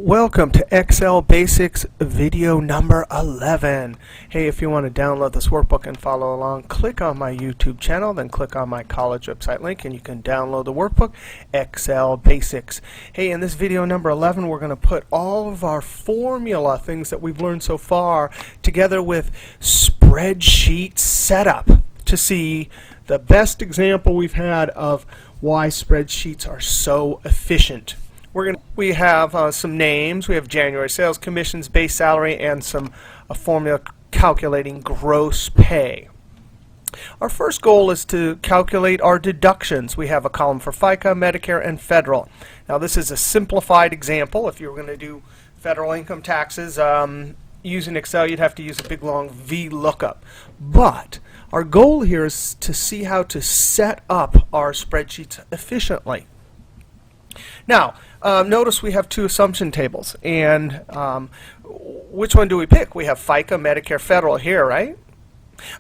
Welcome to Excel Basics video number 11. Hey, if you want to download this workbook and follow along, click on my YouTube channel, then click on my college website link and you can download the workbook, Excel Basics. Hey, in this video number 11, we're going to put all of our formula things that we've learned so far together with spreadsheet setup to see the best example we've had of why spreadsheets are so efficient. We have some names. We have January sales, commissions, base salary, and a formula calculating gross pay. Our first goal is to calculate our deductions. We have a column for FICA, Medicare, and federal. Now this is a simplified example. If you were going to do federal income taxes using Excel, you'd have to use a big long VLOOKUP. But our goal here is to see how to set up our spreadsheets efficiently. Now, notice we have two assumption tables, and which one do we pick? We have FICA, Medicare, federal here, right?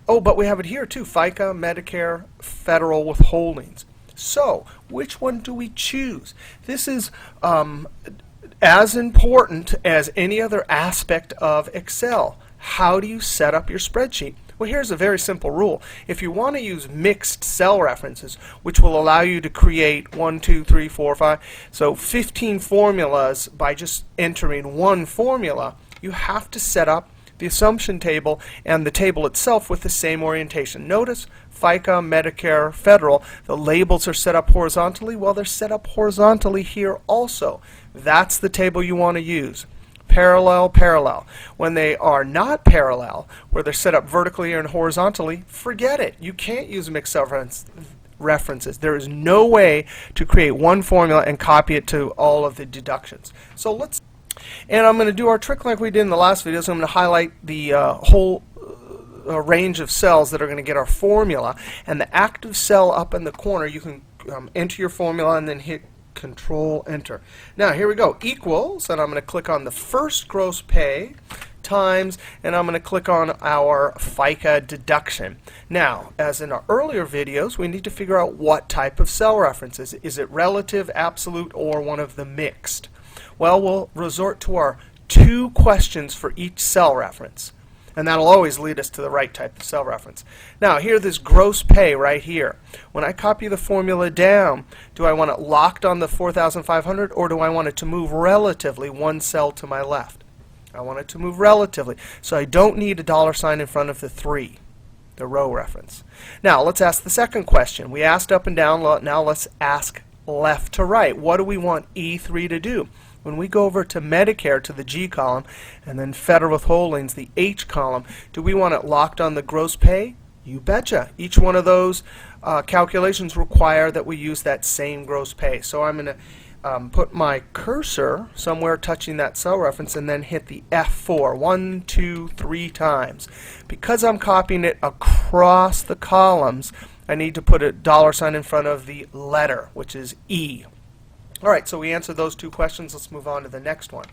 Oh, but we have it here too, FICA, Medicare, federal withholdings. So, which one do we choose? This is as important as any other aspect of Excel. How do you set up your spreadsheet? Well, here's a very simple rule. If you want to use mixed cell references, which will allow you to create 1, 2, 3, 4, 5, so 15 formulas by just entering one formula, you have to set up the assumption table and the table itself with the same orientation. Notice FICA, Medicare, federal, the labels are set up horizontally. Well, they're set up horizontally here also. That's the table you want to use. Parallel, parallel. When they are not parallel, where they're set up vertically and horizontally, forget it. You can't use mixed cell references. There is no way to create one formula and copy it to all of the deductions. So and I'm going to do our trick like we did in the last video. So I'm going to highlight the whole range of cells that are going to get our formula, and the active cell up in the corner, you can enter your formula and then hit Control Enter. Now here we go, equals, and I'm going to click on the first gross pay times, and I'm going to click on our FICA deduction. Now, as in our earlier videos, we need to figure out what type of cell references. Is it relative, absolute, or one of the mixed? Well, we'll resort to our two questions for each cell reference, and that'll always lead us to the right type of cell reference. Now, here, this gross pay right here. When I copy the formula down, do I want it locked on the 4,500, or do I want it to move relatively one cell to my left? I want it to move relatively, so I don't need a dollar sign in front of the 3, the row reference. Now, let's ask the second question. We asked up and down, now let's ask left to right. What do we want E3 to do? When we go over to Medicare, to the G column, and then federal withholdings, the H column, do we want it locked on the gross pay? You betcha. Each one of those calculations require that we use that same gross pay. So I'm going to put my cursor somewhere touching that cell reference and then hit the F4 1, 2, 3 times. Because I'm copying it across the columns, I need to put a dollar sign in front of the letter, which is E. Alright, so we answered those two questions. Let's move on to the next one.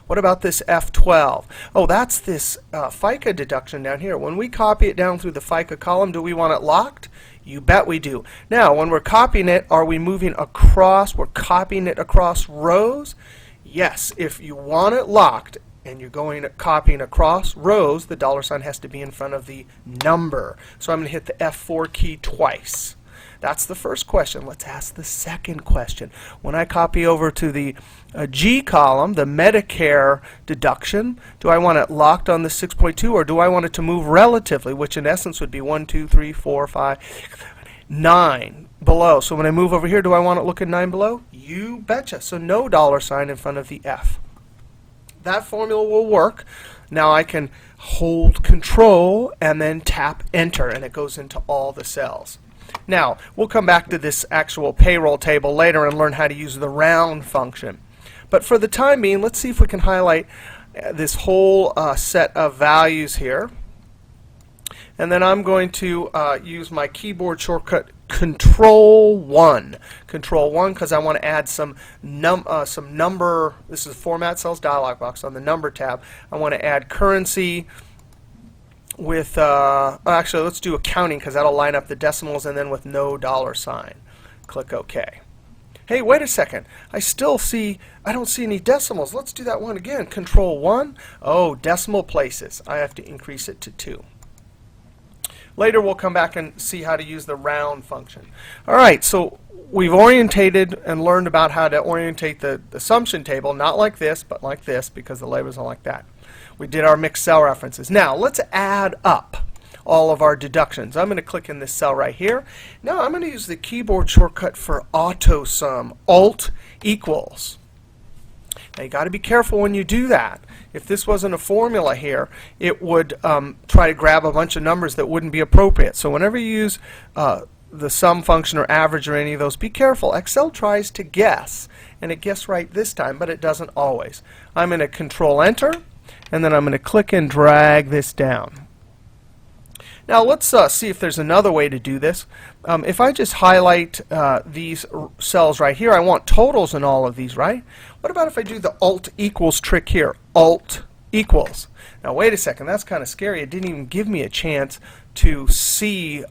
What about this F12? Oh, that's this FICA deduction down here. When we copy it down through the FICA column, do we want it locked? You bet we do. Now, when we're copying it, are we moving across? We're copying it across rows? Yes, if you want it locked and you're copying across rows, the dollar sign has to be in front of the number. So I'm going to hit the F4 key twice. That's the first question. Let's ask the second question. When I copy over to the G column, the Medicare deduction, do I want it locked on the 6.2, or do I want it to move relatively, which in essence would be 1, 2, 3, 4, 5, 9 below? So when I move over here, do I want it looking 9 below? You betcha. So no dollar sign in front of the F. That formula will work. Now I can hold Control and then tap Enter, and it goes into all the cells. Now, we'll come back to this actual payroll table later and learn how to use the round function. But for the time being, let's see if we can highlight this whole set of values here. And then I'm going to use my keyboard shortcut Control 1. Control 1 because I want to add some number. This is Format Cells dialog box on the Number tab. I want to add currency with, actually let's do accounting because that'll line up the decimals, and then with no dollar sign. Click OK. Hey, wait a second. I don't see any decimals. Let's do that one again. Control 1. Oh, decimal places. I have to increase it to 2. Later we'll come back and see how to use the round function. All right, so we've orientated and learned about how to orientate the assumption table, not like this, but like this, because the labels are like that. We did our mixed cell references. Now let's add up all of our deductions. I'm going to click in this cell right here. Now I'm going to use the keyboard shortcut for auto sum, Alt equals. Now you got to be careful when you do that. If this wasn't a formula here, it would try to grab a bunch of numbers that wouldn't be appropriate. So whenever you use the sum function or average or any of those, be careful. Excel tries to guess, and it guessed right this time, but it doesn't always. I'm going to Control Enter, and then I'm going to click and drag this down. Now let's see if there's another way to do this. If I just highlight these cells right here, I want totals in all of these, right? What about if I do the Alt equals trick here? Alt equals. Now wait a second, that's kind of scary. It didn't even give me a chance to see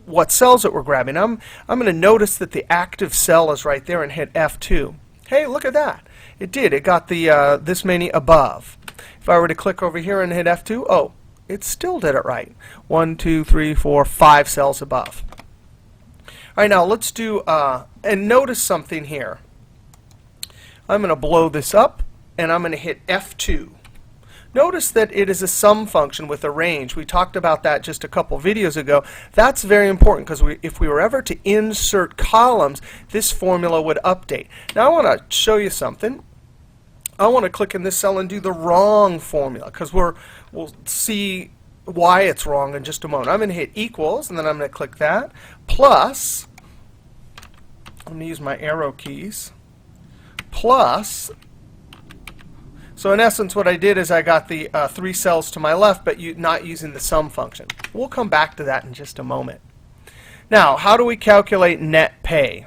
what cells that we're grabbing. I'm going to notice that the active cell is right there and hit F2. Hey, look at that. It did. It got the this many above. If I were to click over here and hit F2, oh, it still did it right. 1, 2, 3, 4, 5 cells above. All right, now let's do, and notice something here. I'm going to blow this up, and I'm going to hit F2. Notice that it is a sum function with a range. We talked about that just a couple videos ago. That's very important because if we were ever to insert columns, this formula would update. Now I want to show you something. I want to click in this cell and do the wrong formula because we'll see why it's wrong in just a moment. I'm going to hit equals, and then I'm going to click that, plus, I'm going to use my arrow keys, plus, so in essence what I did is I got the 3 cells to my left, but not using the sum function. We'll come back to that in just a moment. Now, how do we calculate net pay?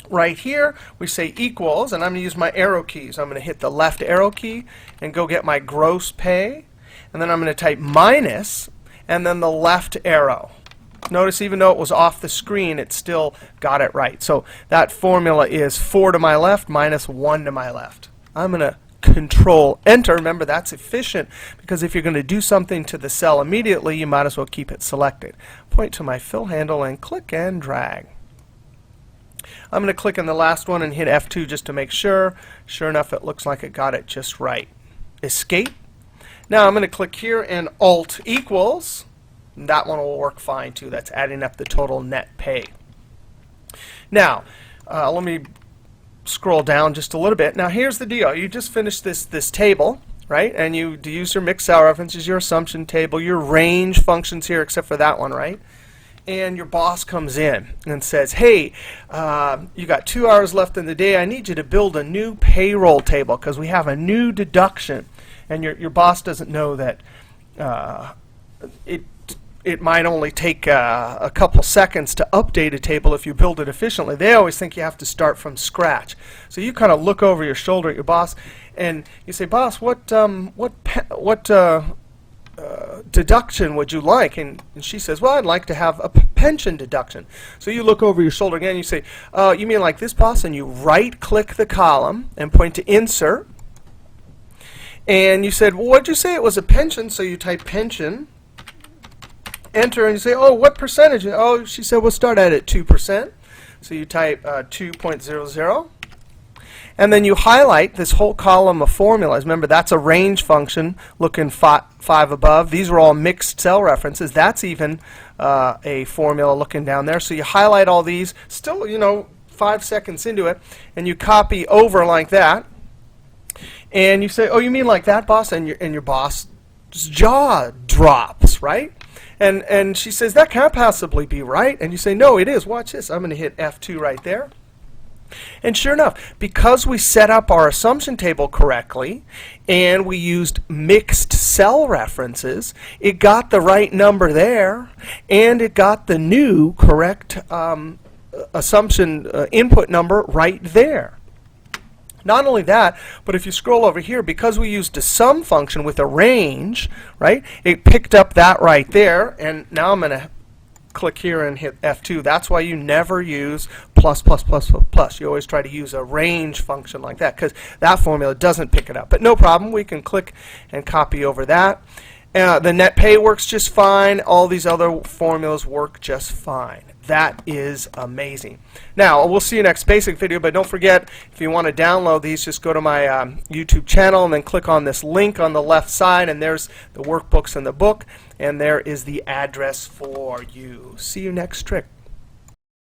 Right here, we say equals, and I'm going to use my arrow keys. I'm going to hit the left arrow key and go get my gross pay, and then I'm going to type minus, and then the left arrow. Notice even though it was off the screen, it still got it right. So that formula is 4 to my left minus 1 to my left. I'm going to Control Enter. Remember, that's efficient because if you're going to do something to the cell immediately, you might as well keep it selected. Point to my fill handle and click and drag. I'm going to click on the last one and hit F2 just to make sure. Sure enough, it looks like it got it just right. Escape. Now I'm going to click here and Alt equals. That one will work fine too. That's adding up the total net pay. Now, let me scroll down just a little bit. Now here's the deal. You just finished this table, right? And you use your mixed cell references, your assumption table, your range functions here, except for that one, right? And your boss comes in and says, hey, you got 2 hours left in the day. I need you to build a new payroll table because we have a new deduction. And your boss doesn't know that it might only take a couple seconds to update a table if you build it efficiently. They always think you have to start from scratch. So you kind of look over your shoulder at your boss and you say, boss, what deduction would you like? And she says, well, I'd like to have a pension deduction. So you look over your shoulder again and you say, you mean like this, boss? And you right click the column and point to insert. And you said, well, what'd you say? It was a pension. So you type pension, enter, and you say, oh, what percentage? Oh, she said, we'll start at 2%. So you type 2.00. And then you highlight this whole column of formulas. Remember, that's a range function looking 5 above. These are all mixed cell references. That's even a formula looking down there. So you highlight all these, still, 5 seconds into it, and you copy over like that. And you say, oh, you mean like that, boss? And your boss's jaw drops, right? And she says, that can't possibly be right. And you say, no, it is. Watch this. I'm going to hit F2 right there. And sure enough, because we set up our assumption table correctly and we used mixed cell references, it got the right number there and it got the new correct assumption input number right there. Not only that, but if you scroll over here, because we used a sum function with a range, right, it picked up that right there. And now I'm going to click here and hit F2. That's why you never use plus, plus, plus, plus, plus. You always try to use a range function like that because that formula doesn't pick it up. But no problem. We can click and copy over that. The net pay works just fine. All these other formulas work just fine. That is amazing. Now, we'll see you next basic video, but don't forget, if you want to download these, just go to my YouTube channel and then click on this link on the left side, and there's the workbooks and the book, and there is the address for you. See you next trick.